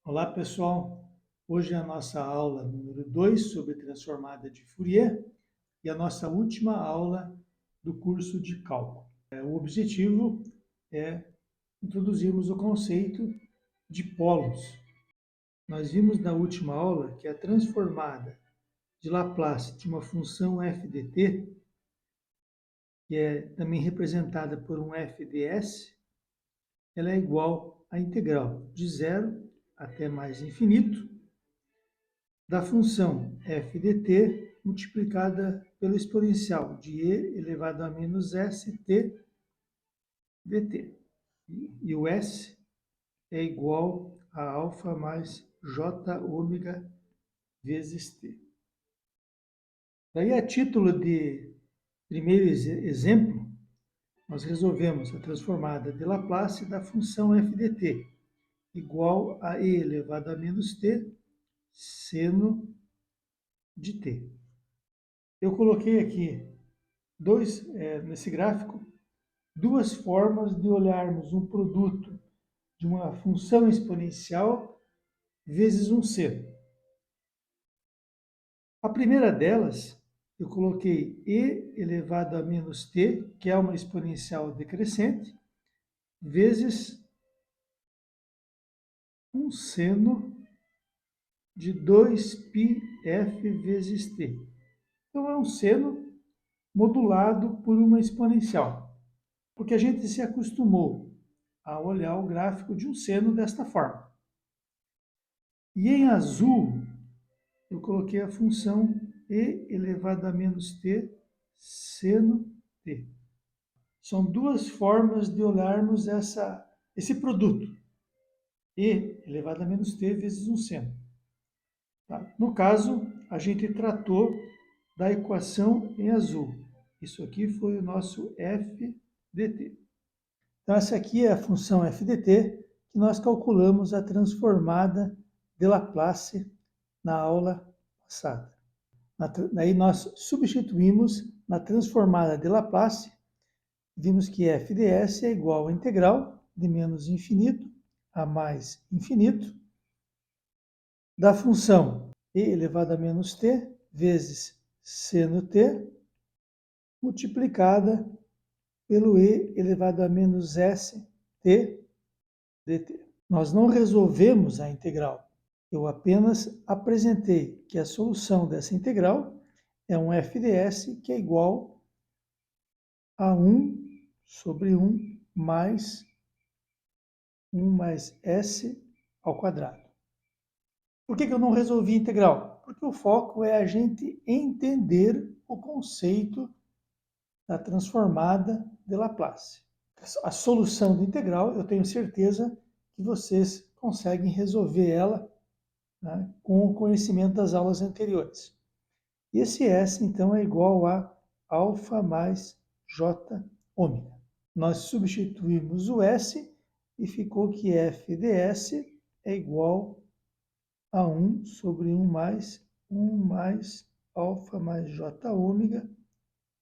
Olá, pessoal. Hoje é a nossa aula número 2 sobre transformada de Fourier e a nossa última aula do curso de cálculo. O objetivo é introduzirmos o conceito de polos. Nós vimos na última aula que a transformada de Laplace de uma função f de t, que é também representada por um f de s, ela é igual à integral de zero até mais infinito da função f de t multiplicada pelo exponencial de e elevado a menos st dt. E o s é igual a alfa mais j ômega vezes t. Daí, a título de primeiro exemplo, nós resolvemos a transformada de Laplace da função f de t igual a e elevado a menos t seno de t. Eu coloquei aqui nesse gráfico, duas formas de olharmos um produto de uma função exponencial vezes um seno. A primeira delas, eu coloquei e elevado a menos t, que é uma exponencial decrescente, vezes um seno de 2πf vezes t. Então, é um seno modulado por uma exponencial, porque a gente se acostumou a olhar o gráfico de um seno desta forma. E em azul, eu coloquei a função e elevado a menos t seno t. São duas formas de olharmos esse produto. E elevado a menos t vezes um seno. Tá? No caso, a gente tratou da equação em azul. Isso aqui foi o nosso f de t. Então, essa aqui é a função f de t que nós calculamos a transformada de Laplace na aula passada. Daí nós substituímos na transformada de Laplace, vimos que f de s é igual à integral de menos infinito a mais infinito da função e elevado a menos t vezes seno t multiplicada pelo e elevado a menos st dt. Nós não resolvemos a integral. Eu apenas apresentei que a solução dessa integral é um f de s que é igual a 1 sobre 1 mais 1 mais s ao quadrado. Por que eu não resolvi a integral? Porque o foco é a gente entender o conceito da transformada de Laplace. A solução da integral, eu tenho certeza que vocês conseguem resolver ela, né, com o conhecimento das aulas anteriores. E esse S, então, é igual a alfa mais j ômega. Nós substituímos o S e ficou que f de S é igual a 1 sobre 1 mais alfa mais j ômega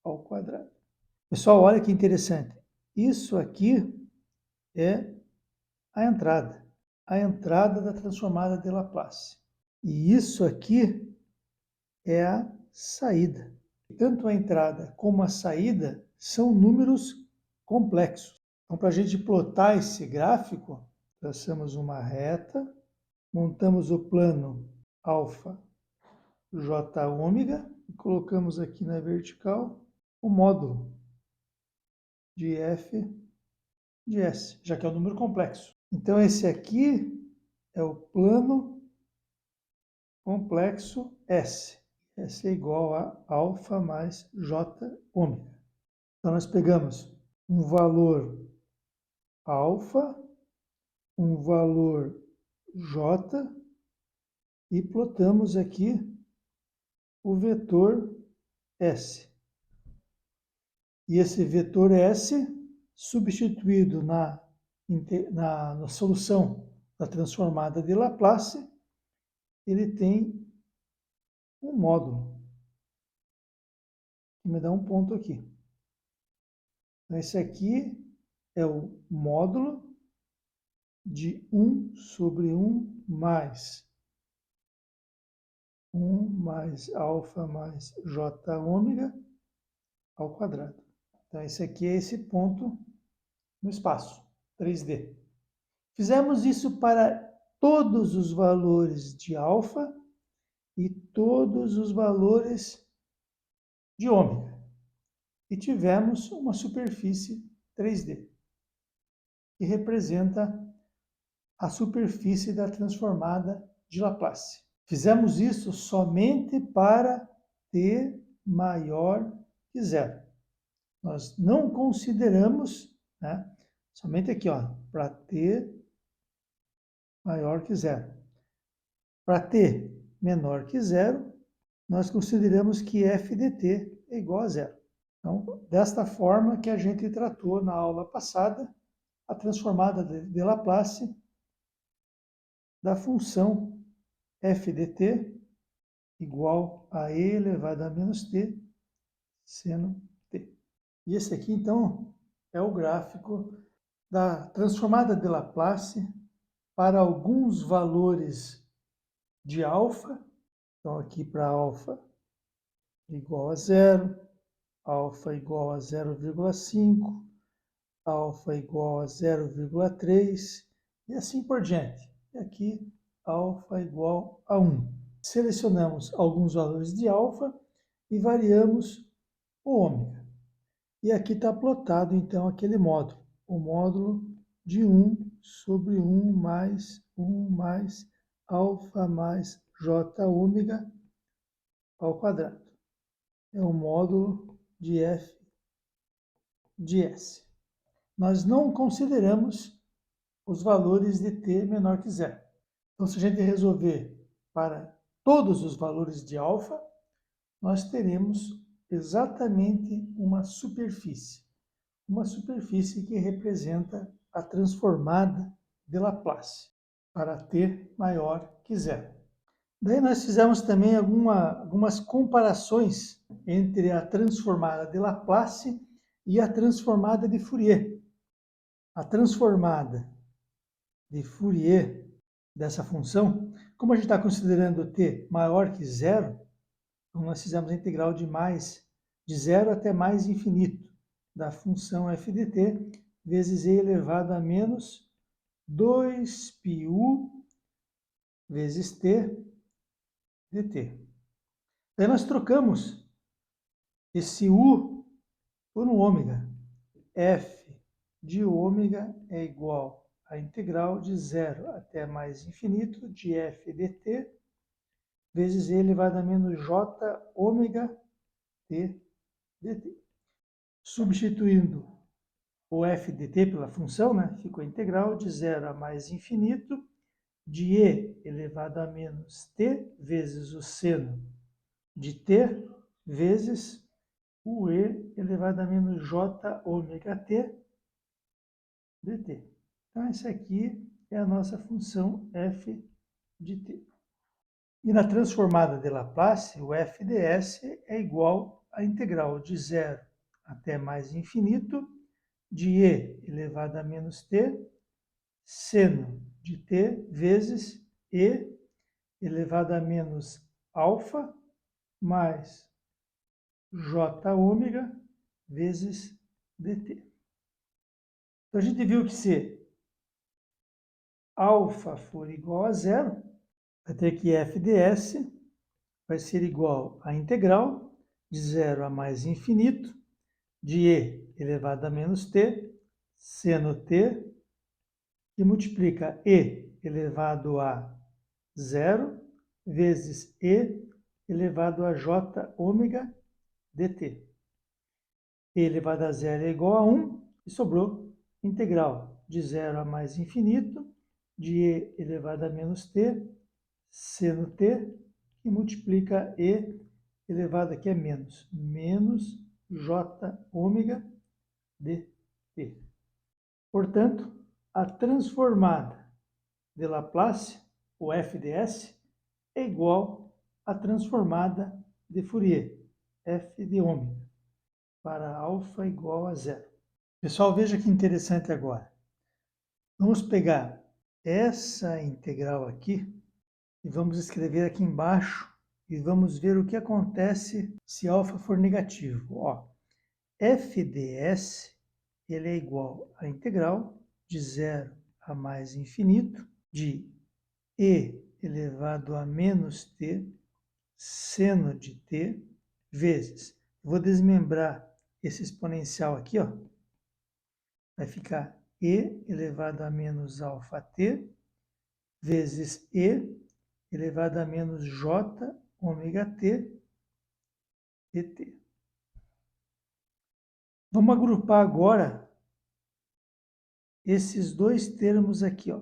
ao quadrado. Pessoal, olha que interessante. Isso aqui é a entrada da transformada de Laplace. E isso aqui é a saída. Tanto a entrada como a saída são números complexos. Então, para a gente plotar esse gráfico, traçamos uma reta, montamos o plano alfa j ômega e colocamos aqui na vertical o módulo de f de s, já que é um número complexo. Então, esse aqui é o plano complexo S. S é igual a alfa mais j ômega. Então, nós pegamos um valor alfa, um valor j e plotamos aqui o vetor S. E esse vetor S, substituído na solução da transformada de Laplace, ele tem um módulo, que me dá um ponto aqui. Então, esse aqui é o módulo de 1 sobre 1 mais 1 mais alfa mais j ômega ao quadrado. Então, esse aqui é esse ponto no espaço 3D. Fizemos isso para todos os valores de alfa e todos os valores de ômega. E tivemos uma superfície 3D, que representa a superfície da transformada de Laplace. Fizemos isso somente para t maior que zero. Nós não consideramos, né, somente aqui, ó, para t maior que zero. Para t menor que zero, nós consideramos que f de t é igual a zero. Então, desta forma que a gente tratou na aula passada, a transformada de Laplace da função f de t igual a e elevado a menos t seno t. E esse aqui, então, é o gráfico da transformada de Laplace para alguns valores de alfa. Então, aqui para alfa igual a zero, alfa igual a 0,5, alfa igual a 0,3 e assim por diante. E aqui, alfa igual a 1. Selecionamos alguns valores de alfa e variamos o ômega. E aqui está plotado, então, aquele módulo, o módulo de 1 sobre 1 mais alfa mais j ômega ao quadrado. É o módulo de f de s. Nós não consideramos os valores de t menor que zero. Então, se a gente resolver para todos os valores de alfa, nós teremos exatamente uma superfície que representa a transformada de Laplace para t maior que zero. Daí nós fizemos também algumas comparações entre a transformada de Laplace e a transformada de Fourier. A transformada de Fourier dessa função, como a gente está considerando t maior que zero, então nós fizemos a integral de zero até mais infinito da função f de t vezes e elevado a menos 2πu vezes t dt. Daí nós trocamos esse u por um ômega. F de ômega é igual à integral de zero até mais infinito de f dt vezes e elevado a menos j ômega t dt. Substituindo o f dt pela função, né, ficou a integral de zero a mais infinito de e elevado a menos t vezes o seno de t vezes o e elevado a menos j ômega t dt. Então, essa aqui é a nossa função f de t. E na transformada de Laplace, o f ds é igual à integral de zero até mais infinito de e elevado a menos t seno de t vezes e elevado a menos alfa mais j ômega vezes dt. Então, a gente viu que se alfa for igual a zero, vai ter que f ds vai ser igual à integral de zero a mais infinito de e elevado a menos t seno t, que multiplica e elevado a zero vezes e elevado a j ômega dt. E elevado a zero é igual a 1 e sobrou integral de zero a mais infinito de e elevado a menos t seno t, que multiplica e elevado aqui a menos j ômega dt. Portanto, a transformada de Laplace, o f ds, é igual à transformada de Fourier, f de ômega, para alfa igual a zero. Pessoal, veja que interessante agora. Vamos pegar essa integral aqui, e vamos escrever aqui embaixo, e vamos ver o que acontece se α for negativo. Ó, f ds ele é igual à integral de 0 a mais infinito de e elevado a menos t seno de t vezes. Vou desmembrar esse exponencial aqui, ó. Vai ficar e elevado a menos alfa t vezes e elevado a menos j ômega t dt. Vamos agrupar agora esses dois termos aqui, ó.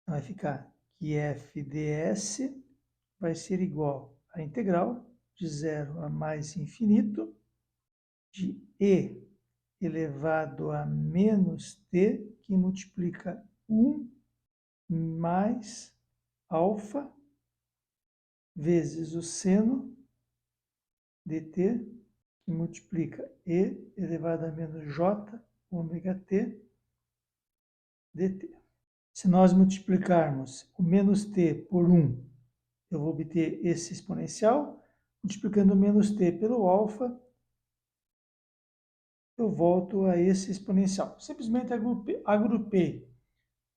Vai ficar que f ds vai ser igual à integral de 0 a mais infinito de e elevado a menos t, que multiplica 1 mais alfa vezes o seno dt, que multiplica e elevado a menos j ômega t dt. Se nós multiplicarmos o menos t por 1, eu vou obter esse exponencial. Multiplicando o menos t pelo alfa, eu volto a esse exponencial. Simplesmente agrupei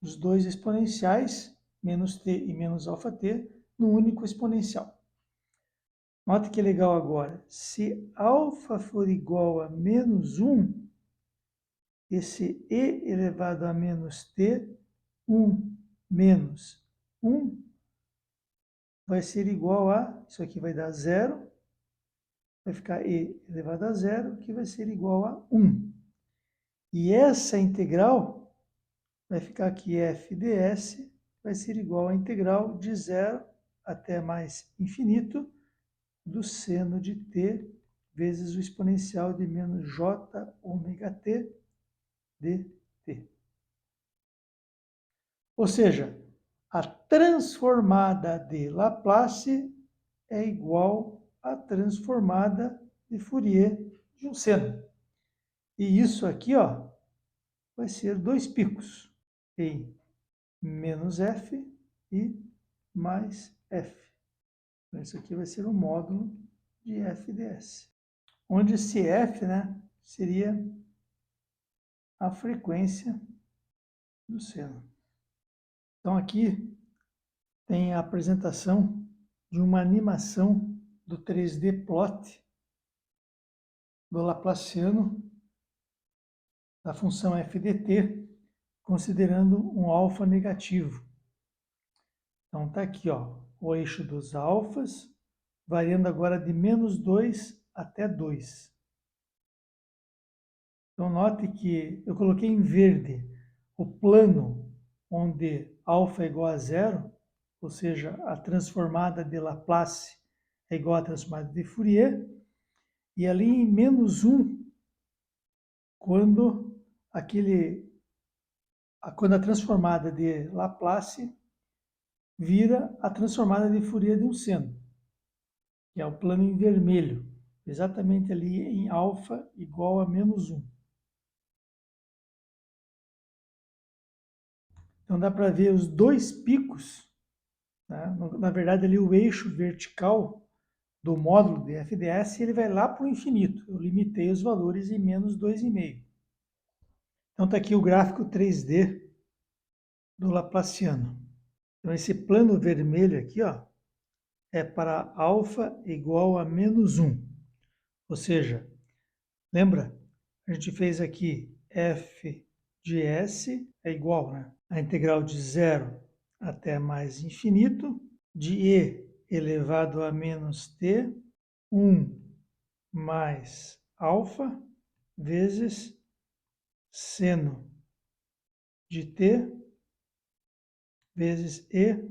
os dois exponenciais, menos t e menos alfa t, num único exponencial. Note que legal agora. Se alfa for igual a menos 1, esse e elevado a menos t, 1 menos 1, vai ser igual a, isso aqui vai dar 0, vai ficar e elevado a 0, que vai ser igual a 1. E essa integral vai ficar aqui f ds, vai ser igual à integral de 0 até mais infinito do seno de t vezes o exponencial de menos j ômega t dt. Ou seja, a transformada de Laplace é igual à transformada de Fourier de um seno. E isso aqui, ó, vai ser dois picos em menos f e mais f. Então, isso aqui vai ser o módulo de f ds. Onde esse f, né, seria a frequência do seno. Então, aqui tem a apresentação de uma animação do 3D plot do Laplaciano da função f dt, considerando um alfa negativo. Então, está aqui, ó, o eixo dos alfas, variando agora de menos 2 até 2. Então, note que eu coloquei em verde o plano onde alfa é igual a 0, ou seja, a transformada de Laplace é igual à transformada de Fourier, e ali em menos 1, quando a transformada de Laplace vira a transformada de Fourier de um seno, que é o plano em vermelho, exatamente ali em alfa igual a menos 1. Então dá para ver os dois picos, né? Na verdade ali o eixo vertical do módulo de FDS, ele vai lá para o infinito. Eu limitei os valores em menos 2,5. Então está aqui o gráfico 3D do Laplaciano. Então esse plano vermelho aqui, ó, é para alfa igual a menos 1. Ou seja, lembra? A gente fez aqui f de s é igual, né, a integral de 0 até mais infinito, de e elevado a menos t, 1 mais alfa, vezes seno de t, vezes e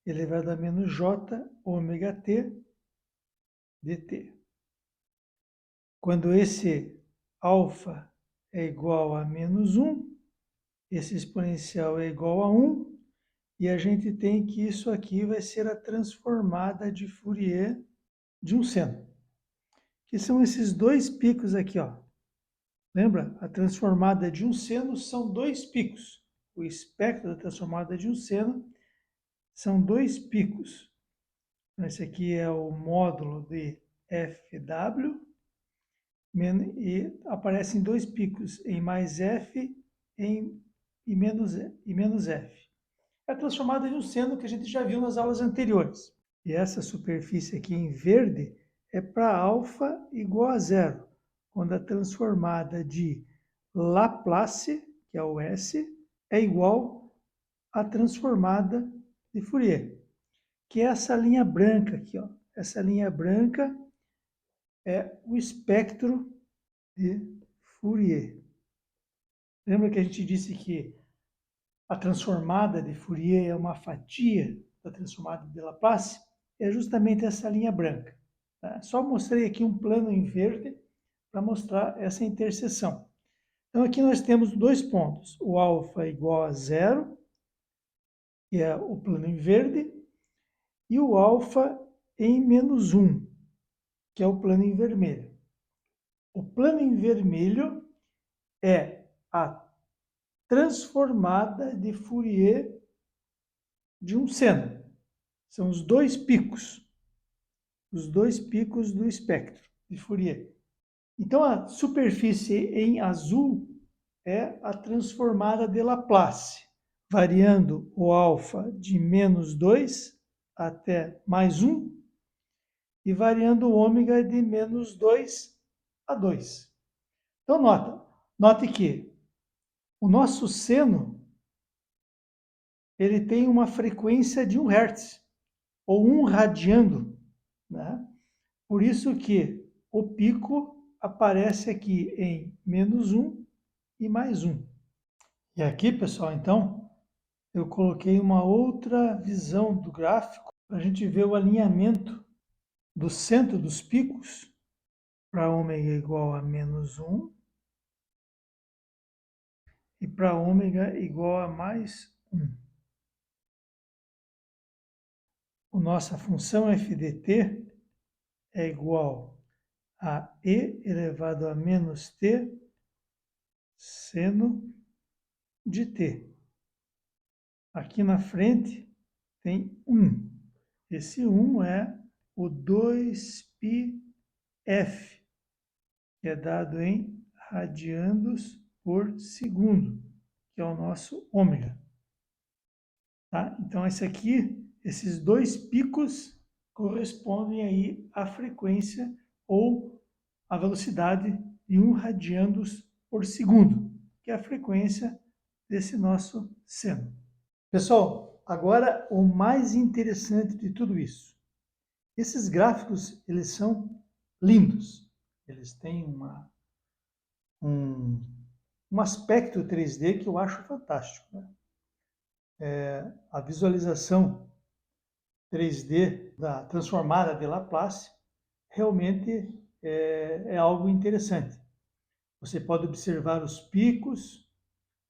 elevado a menos j ômega t dt. Quando esse alfa é igual a menos 1, esse exponencial é igual a 1, e a gente tem que isso aqui vai ser a transformada de Fourier de um seno, que são esses dois picos aqui, ó, Lembra? A transformada de um seno são dois picos. O espectro da transformada de um seno são dois picos. Então, esse aqui é o módulo de FW e aparecem dois picos, em mais F e menos F. É a transformada de um seno que a gente já viu nas aulas anteriores. E essa superfície aqui em verde é para alfa igual a zero, quando a transformada de Laplace, que é o S, é igual à transformada de Fourier, que é essa linha branca aqui, ó. Essa linha branca é o espectro de Fourier. Lembra que a gente disse que a transformada de Fourier é uma fatia da transformada de Laplace? É justamente essa linha branca. Tá? Só mostrei aqui um plano em verde para mostrar essa interseção. Então, aqui nós temos dois pontos. O alfa igual a zero, que é o plano em verde, e o alfa em menos 1, que é o plano em vermelho. O plano em vermelho é a transformada de Fourier de um seno. São os dois picos do espectro de Fourier. Então, a superfície em azul é a transformada de Laplace, variando o alfa de menos 2 até mais 1 e variando o ômega de menos 2 a 2. Então, note que o nosso seno ele tem uma frequência de 1 Hz, ou 1 radiando, né? Por isso que o pico aparece aqui em menos 1 e mais 1. E aqui, pessoal, então, eu coloquei uma outra visão do gráfico para a gente ver o alinhamento do centro dos picos para ômega igual a menos 1 e para ômega igual a mais 1. A nossa função f de t é igual a e elevado a menos t seno de t. Aqui na frente tem 1. Esse 1 é o 2πf, que é dado em radiandos por segundo, que é o nosso ômega. Tá? Então, esses dois picos correspondem aí à frequência ou à velocidade de 1 radiandos por segundo, que é a frequência desse nosso seno. Pessoal, agora o mais interessante de tudo isso. Esses gráficos, eles são lindos. Eles têm um aspecto 3D que eu acho fantástico, né? A visualização 3D da transformada de Laplace realmente é algo interessante. Você pode observar os picos,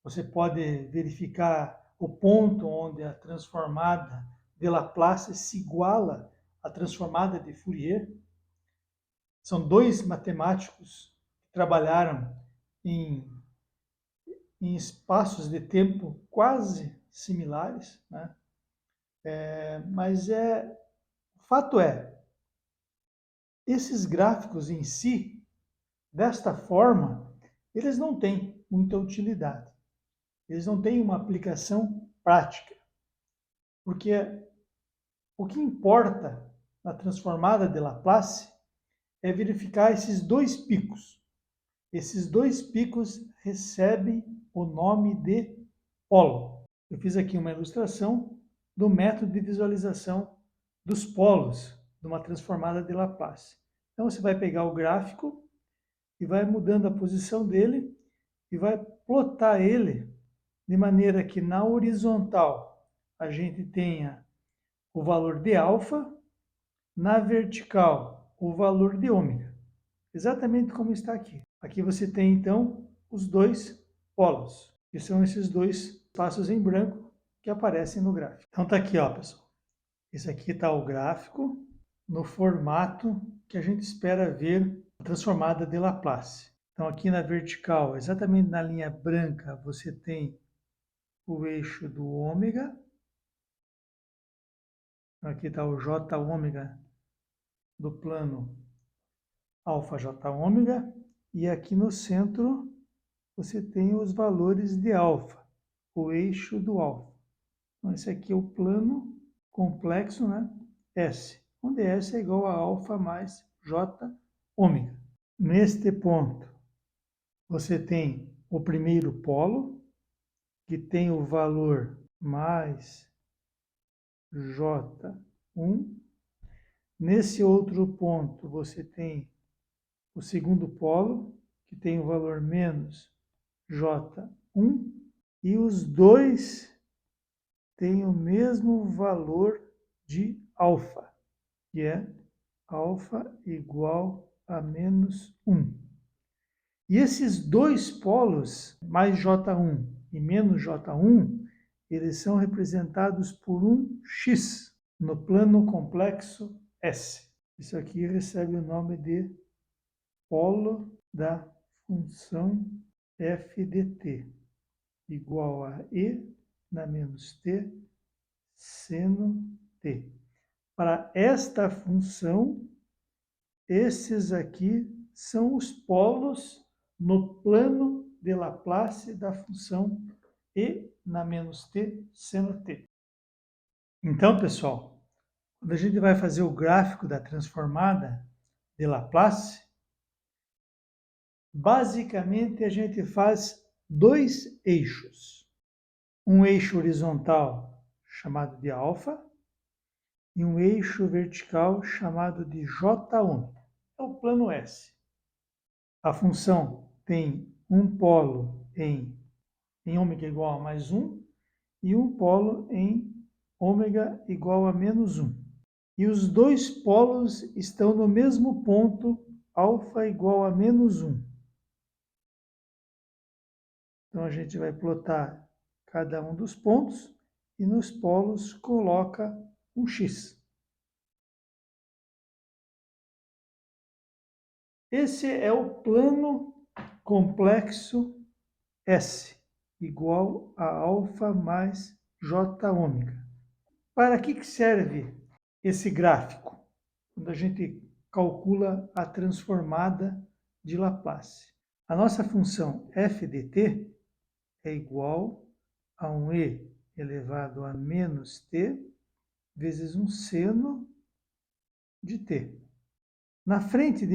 você pode verificar o ponto onde a transformada de Laplace se iguala à transformada de Fourier. São dois matemáticos que trabalharam em espaços de tempo quase similares, né? Mas o fato é, esses gráficos em si, desta forma, eles não têm muita utilidade. Eles não têm uma aplicação prática. Porque o que importa na transformada de Laplace é verificar esses dois picos. Esses dois picos recebem o nome de polo. Eu fiz aqui uma ilustração do método de visualização dos polos de uma transformada de Laplace. Então, você vai pegar o gráfico e vai mudando a posição dele e vai plotar ele de maneira que na horizontal a gente tenha o valor de alfa, na vertical o valor de ômega. Exatamente como está aqui. Aqui você tem, então, os dois polos, que são esses dois espaços em branco que aparecem no gráfico. Então, está aqui, ó, pessoal. Esse aqui está o gráfico no formato que a gente espera ver a transformada de Laplace. Então, aqui na vertical, exatamente na linha branca, você tem o eixo do ômega. Então, aqui está o J ômega do plano alfa J ômega. E aqui no centro, você tem os valores de alfa, o eixo do alfa. Então, esse aqui é o plano complexo, né? S, onde S é igual a alfa mais J ômega. Neste ponto, você tem o primeiro polo, que tem o valor mais J1. Nesse outro ponto, você tem o segundo polo, que tem o valor menos J1. E os dois têm o mesmo valor de alfa, que é alfa igual a menos 1. E esses dois polos, mais J1 e menos J1, eles são representados por um x no plano complexo S. Isso aqui recebe o nome de polo da função f de t, igual a e na menos t seno t. Para esta função, esses aqui são os polos no plano de Laplace da função e na menos t seno t. Então, pessoal, quando a gente vai fazer o gráfico da transformada de Laplace, basicamente a gente faz dois eixos. Um eixo horizontal chamado de alfa e um eixo vertical chamado de J1. É o plano S. A função tem um polo em ômega igual a mais 1 e um polo em ômega igual a menos 1. E os dois polos estão no mesmo ponto, alfa igual a menos 1. Então, a gente vai plotar cada um dos pontos e nos polos coloca um x. Esse é o plano complexo S, igual a alfa mais J ômega. Para que serve esse gráfico? Quando a gente calcula a transformada de Laplace. A nossa função f de t é igual a um e elevado a menos t vezes um seno de t. Na frente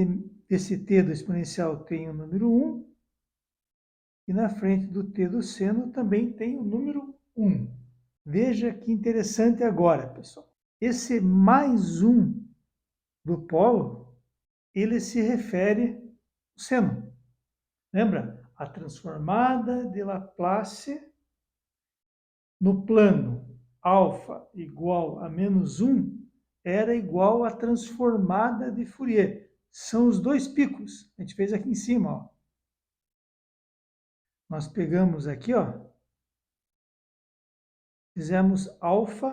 desse t do exponencial tem o número 1, e na frente do t do seno também tem o número 1. Veja que interessante agora, pessoal. Esse mais 1 do polo, ele se refere ao seno. Lembra? A transformada de Laplace no plano alfa igual a menos 1 era igual à transformada de Fourier. São os dois picos. A gente fez aqui em cima, ó. Nós pegamos aqui, ó, fizemos alfa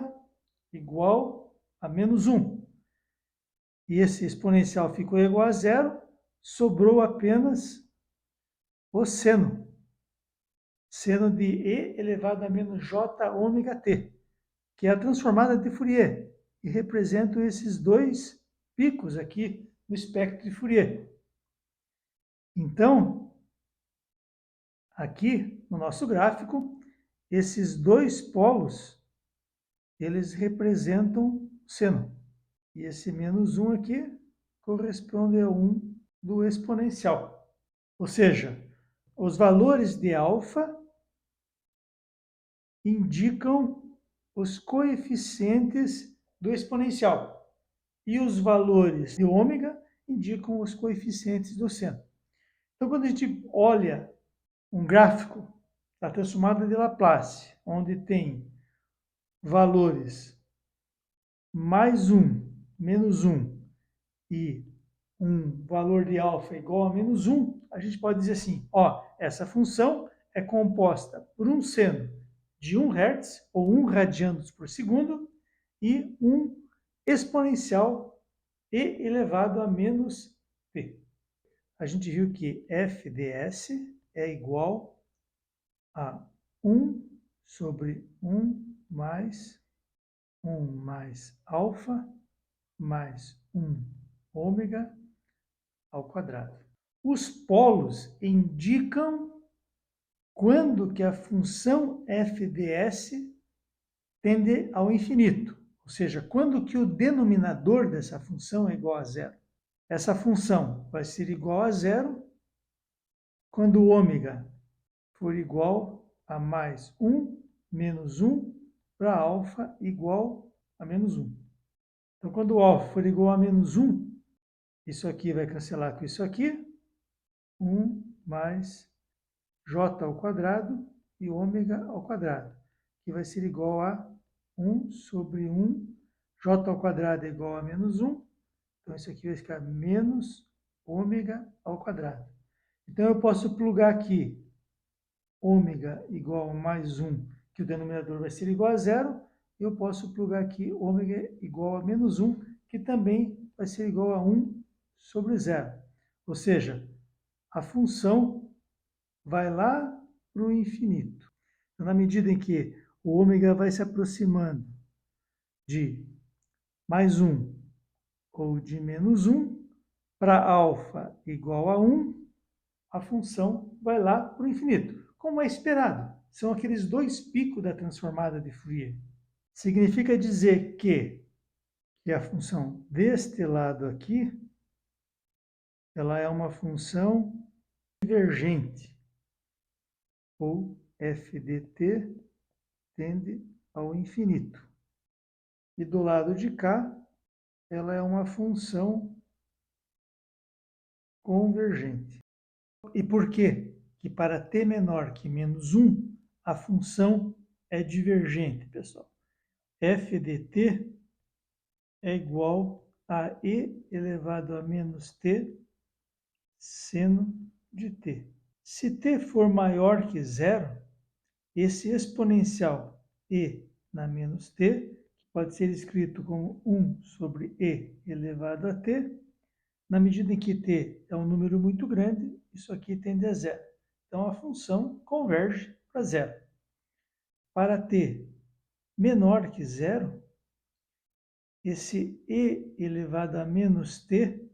igual a menos 1. E esse exponencial ficou igual a zero, sobrou apenas o seno. Seno de e elevado a menos j ômega t, que é a transformada de Fourier, e representam esses dois picos aqui no espectro de Fourier. Então, aqui no nosso gráfico, esses dois polos, eles representam o seno. E esse menos 1 aqui corresponde a 1 do exponencial. Ou seja, os valores de alfa indicam os coeficientes do exponencial. E os valores de ômega indicam os coeficientes do seno. Então, quando a gente olha um gráfico da transformada de Laplace, onde tem valores mais 1, menos 1 e um valor de alfa igual a menos 1, a gente pode dizer assim, ó, essa função é composta por um seno de 1 Hz, ou 1 radianos por segundo, e um exponencial e elevado a menos t. a gente viu que f ds é igual a 1 sobre 1 mais 1 mais alfa mais 1 ômega ao quadrado. Os polos indicam quando que a função f ds tende ao infinito, ou seja, quando que o denominador dessa função é igual a zero. Essa função vai ser igual a zero quando o ômega for igual a mais 1 menos 1 para alfa igual a menos 1. Então, quando o alfa for igual a menos 1, isso aqui vai cancelar com isso aqui, 1 mais j ao quadrado e ômega ao quadrado, que vai ser igual a 1 sobre 1, j ao quadrado é igual a menos 1, então isso aqui vai ficar menos ômega ao quadrado. Então eu posso plugar aqui ômega igual a mais 1, que o denominador vai ser igual a zero, e eu posso plugar aqui ômega igual a menos 1, que também vai ser igual a 1 sobre zero. Ou seja, a função vai lá para o infinito. Então, na medida em que o ômega vai se aproximando de mais 1 ou de menos 1, para alfa igual a 1, a função vai lá para o infinito, como é esperado. São aqueles dois picos da transformada de Fourier. Significa dizer que a função deste lado aqui, ela é uma função divergente, ou f de t tende ao infinito. E do lado de cá, ela é uma função convergente. E por quê? Que para t menor que menos 1, a função é divergente, pessoal. F de t é igual a e elevado a menos t seno de t. Se t for maior que zero, esse exponencial e na menos t, pode ser escrito como 1 sobre e elevado a t, na medida em que t é um número muito grande, isso aqui tende a zero. Então, a função converge para zero. Para t menor que zero, esse e elevado a menos t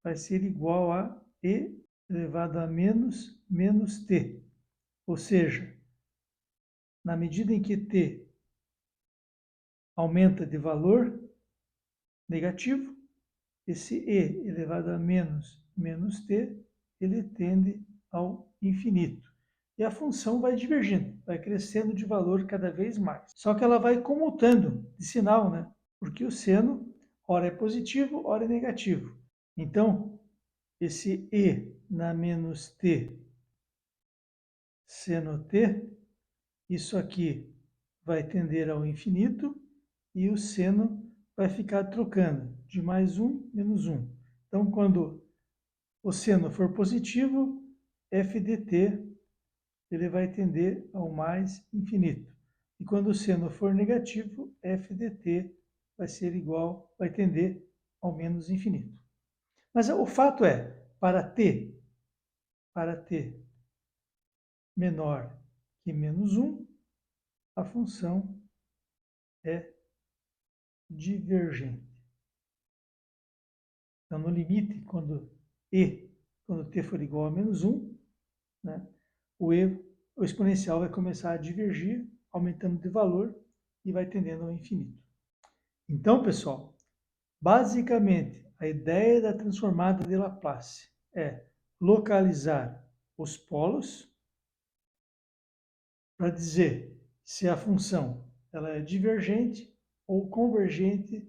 vai ser igual a e elevado a menos t. Ou seja, na medida em que t aumenta de valor negativo, esse e elevado a menos t, ele tende ao infinito. E a função vai divergindo, vai crescendo de valor cada vez mais. Só que ela vai comutando de sinal, né? Porque o seno, ora é positivo, ora é negativo. Então, esse e na menos t seno t, isso aqui vai tender ao infinito e o seno vai ficar trocando de mais 1, menos 1. Então, quando o seno for positivo, f de t ele vai tender ao mais infinito. E quando o seno for negativo, f de t vai ser igual, vai tender ao menos infinito. Mas o fato é, para t menor que menos 1, a função é divergente. Então, no limite, quando t for igual a menos 1, né, o exponencial vai começar a divergir, aumentando de valor e vai tendendo ao infinito. Então, pessoal, basicamente, a ideia da transformada de Laplace é localizar os polos para dizer se a função ela é divergente ou convergente.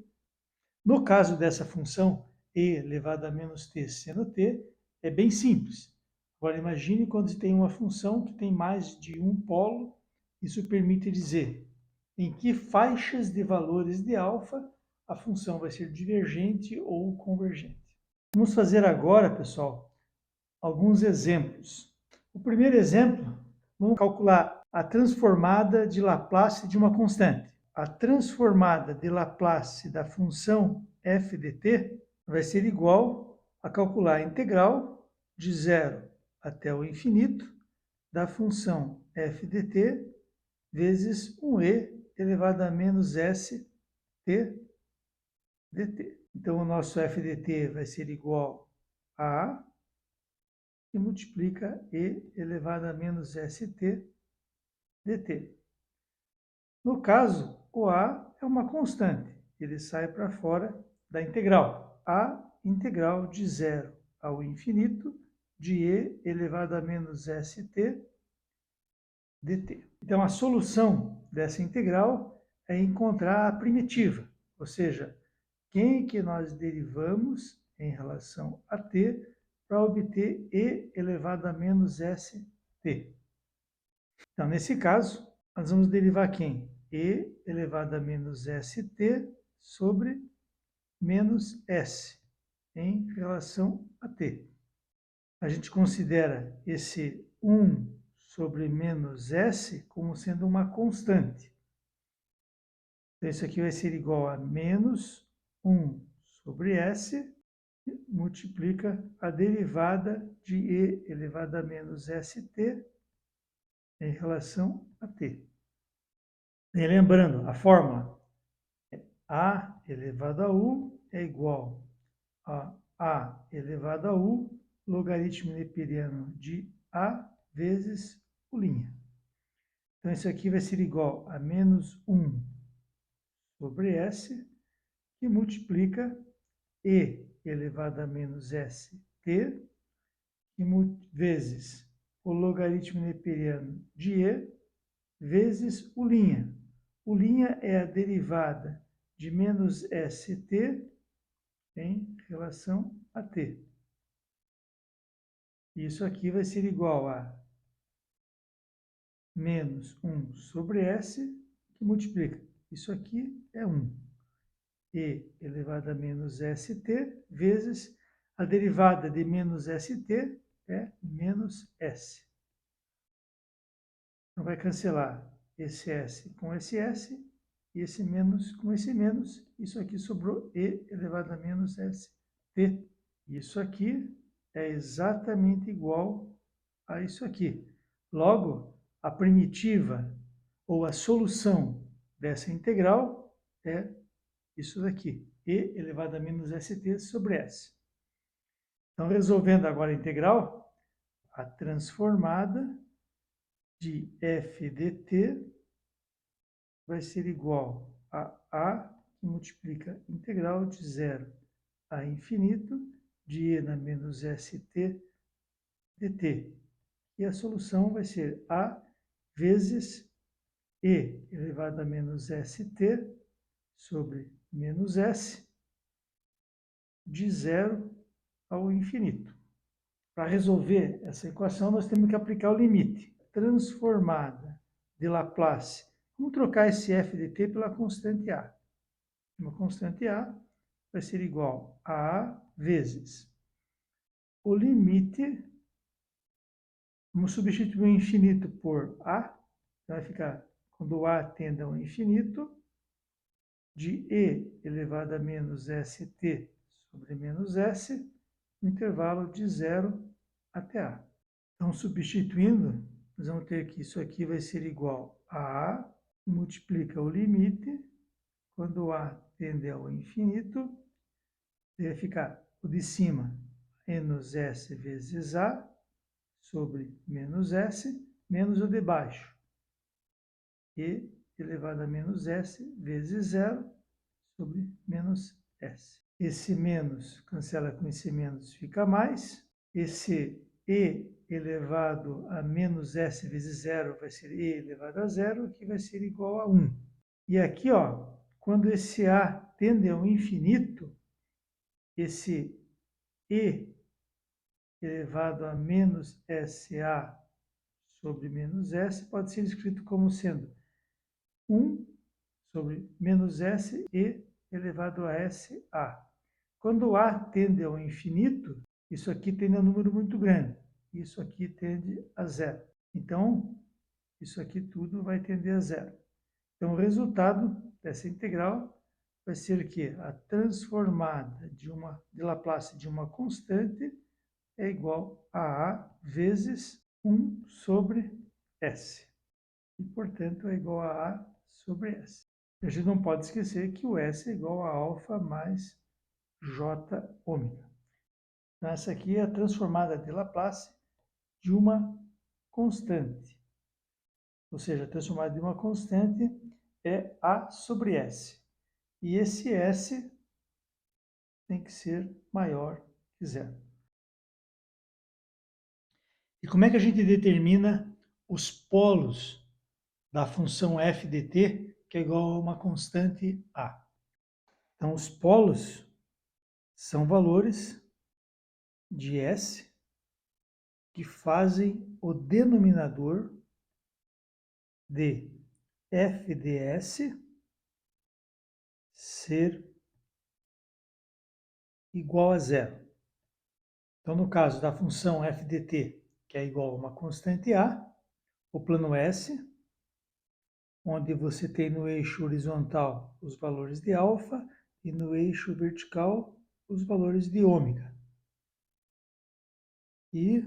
No caso dessa função, e elevado a menos t seno t, é bem simples. Agora, imagine quando você tem uma função que tem mais de um polo, isso permite dizer em que faixas de valores de alfa a função vai ser divergente ou convergente. Vamos fazer agora, pessoal, alguns exemplos. O primeiro exemplo, vamos calcular a transformada de Laplace de uma constante. A transformada de Laplace da função f de t vai ser igual a calcular a integral de 0 até o infinito da função f dt vezes 1e elevado a menos s t dt. Então, o nosso f dt vai ser igual a que multiplica e elevado a menos st dt. No caso, o a é uma constante, ele sai para fora da integral. A integral de 0 ao infinito de e elevado a menos st dt. Então, a solução dessa integral é encontrar a primitiva, ou seja, quem que nós derivamos em relação a t para obter e elevado a menos st. Então, nesse caso, nós vamos derivar quem? E elevado a menos st sobre menos s em relação a t. A gente considera esse 1 sobre menos s como sendo uma constante. Então, isso aqui vai ser igual a menos 1 sobre s, multiplica a derivada de e elevado a menos st em relação a t. E lembrando, a fórmula a elevado a u é igual a elevado a u logaritmo neperiano de a vezes u'. Então, isso aqui vai ser igual a menos 1 sobre s, que multiplica e elevado a menos st, vezes o logaritmo neperiano de e, vezes u'. U' é a derivada de menos st em relação a t. Isso aqui vai ser igual a menos 1 sobre s, que multiplica. Isso aqui é 1. E elevado a menos st, vezes a derivada de menos st é menos s. Então, vai cancelar esse s com esse s, e esse menos com esse menos. Isso aqui sobrou e elevado a menos st. Isso aqui é exatamente igual a isso aqui. Logo, a primitiva ou a solução dessa integral é isso daqui, e elevado a menos st sobre s. Então, resolvendo agora a integral, a transformada de f dt vai ser igual a que multiplica integral de 0 a infinito de e na menos st dt. E a solução vai ser a vezes e elevado a menos st sobre menos s de 0 ao infinito. Para resolver essa equação, nós temos que aplicar o limite. Transformada de Laplace. Vamos trocar esse f de t pela constante a. Uma constante a vai ser igual a vezes o limite. Vamos substituir o infinito por a. Então, vai ficar, quando a tende ao infinito, de e elevado a menos st sobre menos s, no intervalo de 0 até a. Então, substituindo, nós vamos ter que isso aqui vai ser igual a que multiplica o limite, quando a tende ao infinito, vai ficar o de cima, menos s vezes a, sobre menos s, menos o de baixo, e elevado a menos s vezes 0 sobre menos s. Esse menos cancela com esse menos, fica mais. Esse e elevado a menos s vezes 0 vai ser e elevado a 0, que vai ser igual a 1. E aqui, ó, quando esse a tende ao infinito, esse e elevado a menos sa sobre menos s pode ser escrito como sendo 1 sobre menos s e elevado a sa. Quando a tende ao infinito, isso aqui tende a um número muito grande. Isso aqui tende a 0. Então, isso aqui tudo vai tender a 0. Então, o resultado dessa integral vai ser que a transformada de Laplace de uma constante é igual a A vezes 1 sobre S. E, portanto, é igual a A sobre S. A gente não pode esquecer que o S é igual a alfa mais J ômega. Então, essa aqui é a transformada de Laplace de uma constante. Ou seja, a transformada de uma constante é A sobre S. E esse S tem que ser maior que zero. E como é que a gente determina os polos da função f de t, que é igual a uma constante A? Então, os polos são valores de S que fazem o denominador de f de S ser igual a zero. Então, no caso da função f de t, que é igual a uma constante A, o plano S, onde você tem no eixo horizontal os valores de alfa e no eixo vertical os valores de ômega. E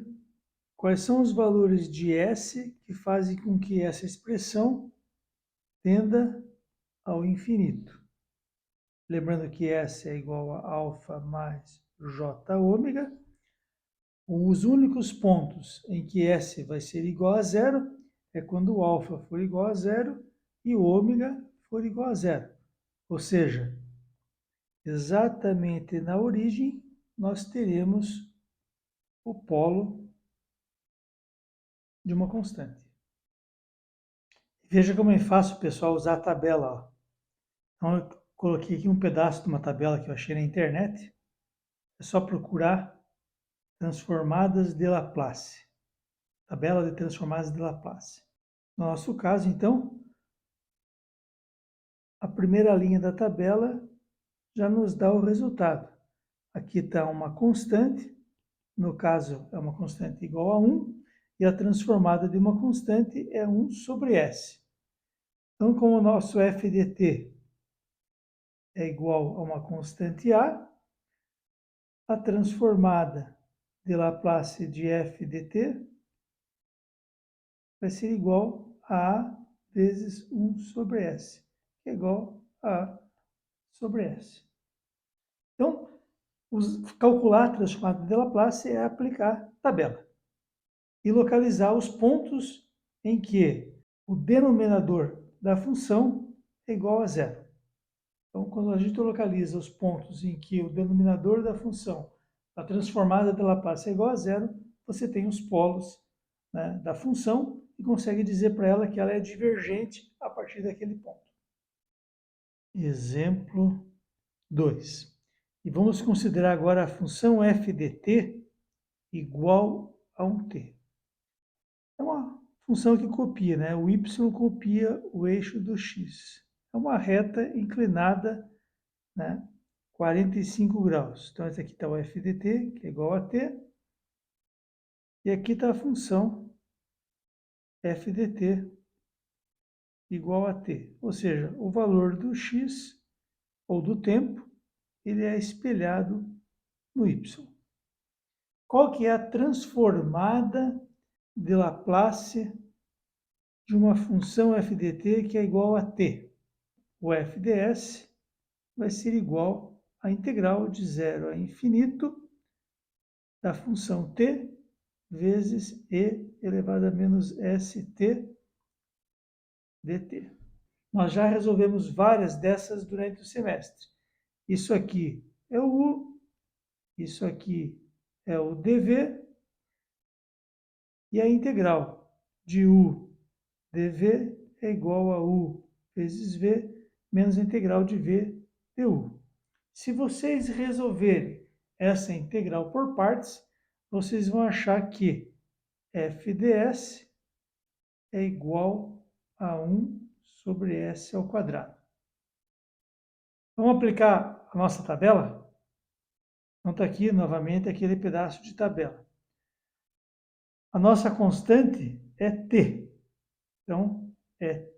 quais são os valores de S que fazem com que essa expressão tenda ao infinito? Lembrando que S é igual a alfa mais J ômega. Os únicos pontos em que S vai ser igual a zero é quando o alfa for igual a zero e o ômega for igual a zero. Ou seja, exatamente na origem, nós teremos o polo de uma constante. Veja como é fácil, pessoal, usar a tabela. Ó. Então, eu coloquei aqui um pedaço de uma tabela que eu achei na internet. É só procurar transformadas de Laplace. Tabela de transformadas de Laplace. No nosso caso, então, a primeira linha da tabela já nos dá o resultado. Aqui está uma constante, no caso é uma constante igual a 1, e a transformada de uma constante é 1 sobre S. Então, como o nosso f de t é igual a uma constante A, a transformada de Laplace de f de t vai ser igual a A vezes 1 sobre S, que é igual a A sobre S. Então, calcular a transformada de Laplace é aplicar tabela e localizar os pontos em que o denominador da função é igual a zero. Então, quando a gente localiza os pontos em que o denominador da função, a transformada de Laplace é igual a zero, você tem os polos, né, da função e consegue dizer para ela que ela é divergente a partir daquele ponto. Exemplo 2. E vamos considerar agora a função f de t igual a um t. É uma função que copia, né? O y copia o eixo do x. É uma reta inclinada, né? 45 graus. Então, esse aqui está o f de t, que é igual a t. E aqui está a função f de t igual a t. Ou seja, o valor do x, ou do tempo, ele é espelhado no y. Qual que é a transformada de Laplace de uma função f de t que é igual a t? O f de s vai ser igual à integral de 0 a infinito da função t vezes e elevado a menos st dt. Nós já resolvemos várias dessas durante o semestre. Isso aqui é o u, isso aqui é o dv, e a integral de u dv é igual a u vezes v menos a integral de v du. Se vocês resolverem essa integral por partes, vocês vão achar que f de s é igual a 1 sobre s ao quadrado. Vamos aplicar a nossa tabela? Então está aqui novamente aquele pedaço de tabela. A nossa constante é t. Então, é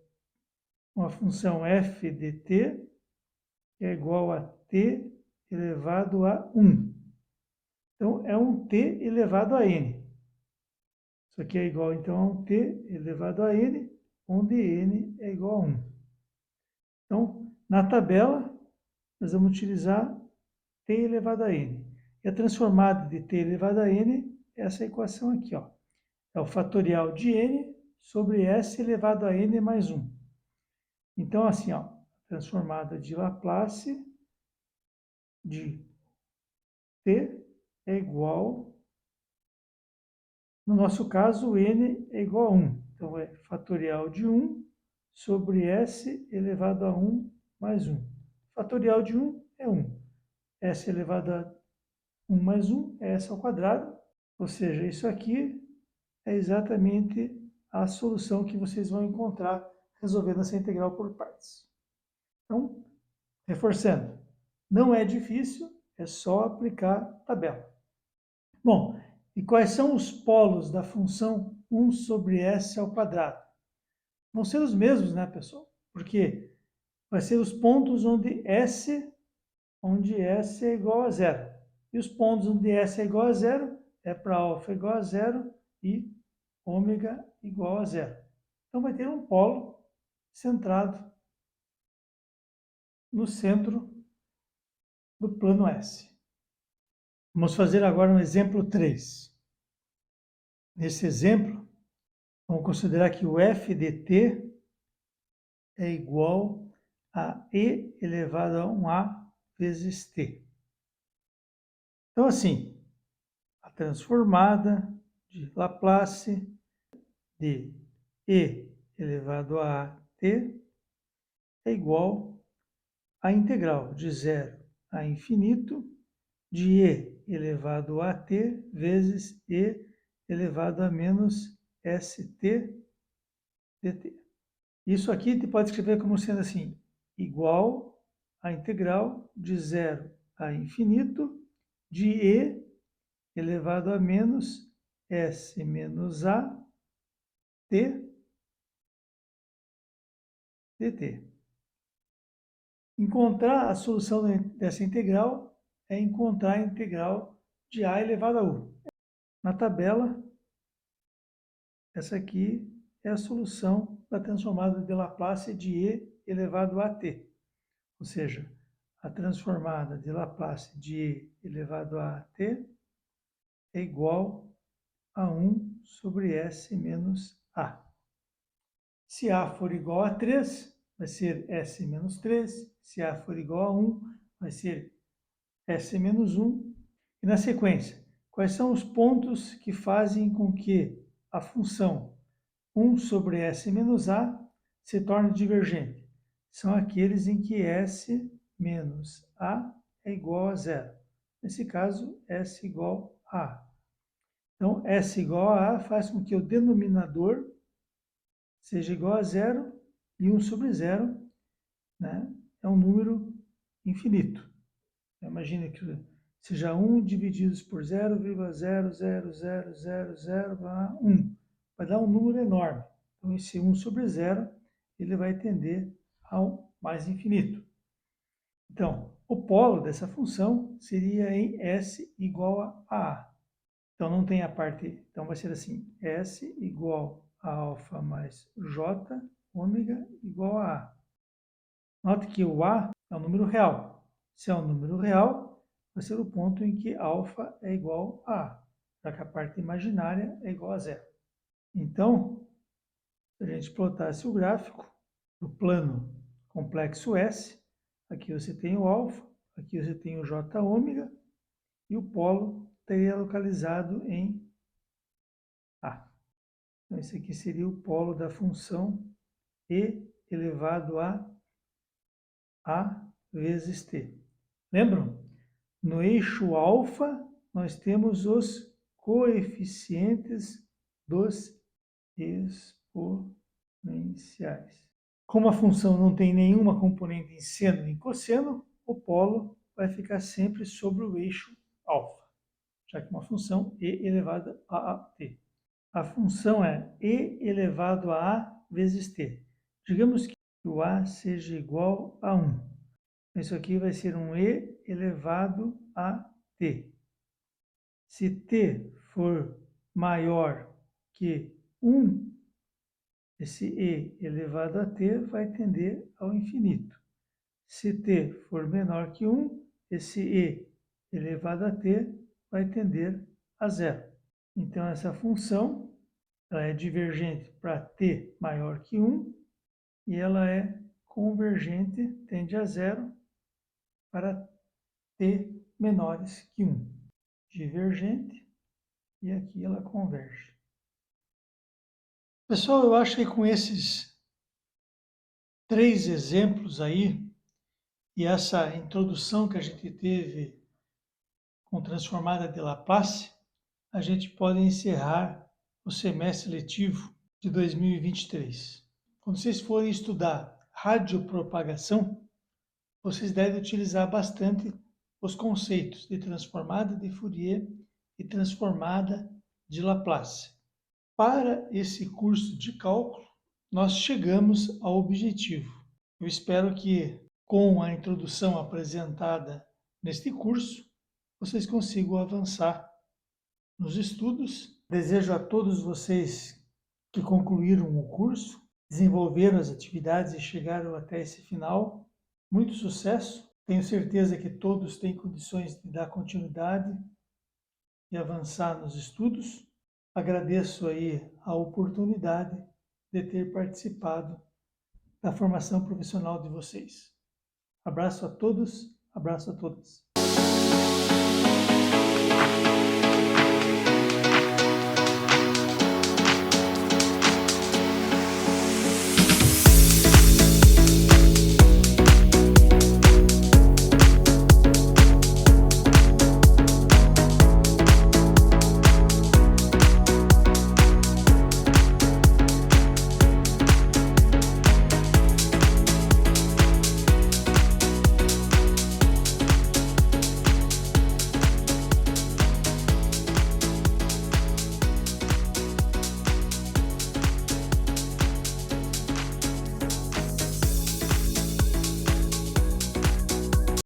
uma função f de t que é igual a t elevado a 1. Então, é um t elevado a n. Isso aqui é igual, então, a um t elevado a n, onde n é igual a 1. Então, na tabela, nós vamos utilizar t elevado a n. E a transformada de t elevado a n é essa equação aqui, ó. É o fatorial de n sobre s elevado a n mais 1. Então, assim, ó, transformada de Laplace de t é igual, no nosso caso, n é igual a 1. Então, é fatorial de 1 sobre s elevado a 1 mais 1. Fatorial de 1 é 1. S elevado a 1 mais 1 é s ao quadrado. Ou seja, isso aqui é exatamente a solução que vocês vão encontrar resolvendo essa integral por partes. Então, reforçando, não é difícil, é só aplicar a tabela. Bom, e quais são os polos da função 1 sobre s ao quadrado? Vão ser os mesmos, né, pessoal? Porque vai ser os pontos onde s é igual a zero. E os pontos onde s é igual a zero é para alfa igual a zero e ômega igual a zero. Então, vai ter um polo centrado no centro do plano S. Vamos fazer agora um exemplo 3. Nesse exemplo, vamos considerar que o f de t é igual a e elevado a 1a vezes t. Então, assim, a transformada de Laplace de e elevado a t é igual à integral de 0 a infinito de e elevado a t vezes e elevado a menos st dt. Isso aqui você pode escrever como sendo assim, igual à integral de 0 a infinito de e elevado a menos s menos a t dt. Encontrar a solução dessa integral é encontrar a integral de a elevado a u. Na tabela, essa aqui é a solução da transformada de Laplace de e elevado a t. Ou seja, a transformada de Laplace de e elevado a t é igual a 1 sobre s menos a. Se a for igual a 3, vai ser s menos 3. Se a for igual a 1, vai ser s menos 1. E na sequência, quais são os pontos que fazem com que a função 1 sobre s menos a se torne divergente? São aqueles em que s menos a é igual a zero. Nesse caso, s igual a a. Então, s igual a faz com que o denominador seja igual a zero e 1 sobre zero, né, é um número infinito. Imagina que seja 1 dividido por 0,0000001. Vai dar um número enorme. Então, esse 1 sobre zero, ele vai tender ao mais infinito. Então, o polo dessa função seria em s igual a a. Então, não tem a parte... Então, vai ser assim, s igual a alfa mais j, ômega igual a a. Note que o a é um número real. Se é um número real, vai ser o ponto em que alfa é igual a a, já que a parte imaginária é igual a zero. Então, se a gente plotasse o gráfico do plano complexo S, aqui você tem o alfa, aqui você tem o j ômega, e o polo estaria localizado em A. Então, esse aqui seria o polo da função e elevado a vezes t. Lembram? No eixo alfa, nós temos os coeficientes dos exponenciais. Como a função não tem nenhuma componente em seno nem cosseno, o polo vai ficar sempre sobre o eixo alfa, já que é uma função e elevado a t. A função é e elevado a vezes t. Digamos que o a seja igual a 1. Isso aqui vai ser um e elevado a t. Se t for maior que 1, esse e elevado a t vai tender ao infinito. Se t for menor que 1, esse e elevado a t vai tender a zero. Então, essa função ela é divergente para t maior que 1 e ela é convergente, tende a zero, para t menores que 1. Divergente, e aqui ela converge. Pessoal, eu acho que com esses 3 exemplos aí, e essa introdução que a gente teve com transformada de Laplace, a gente pode encerrar o semestre letivo de 2023. Quando vocês forem estudar radiopropagação, vocês devem utilizar bastante os conceitos de transformada de Fourier e transformada de Laplace. Para esse curso de cálculo, nós chegamos ao objetivo. Eu espero que, com a introdução apresentada neste curso, vocês consigam avançar nos estudos. Desejo a todos vocês que concluíram o curso, desenvolveram as atividades e chegaram até esse final, muito sucesso. Tenho certeza que todos têm condições de dar continuidade e avançar nos estudos. Agradeço aí a oportunidade de ter participado da formação profissional de vocês. Abraço a todos, abraço a todas.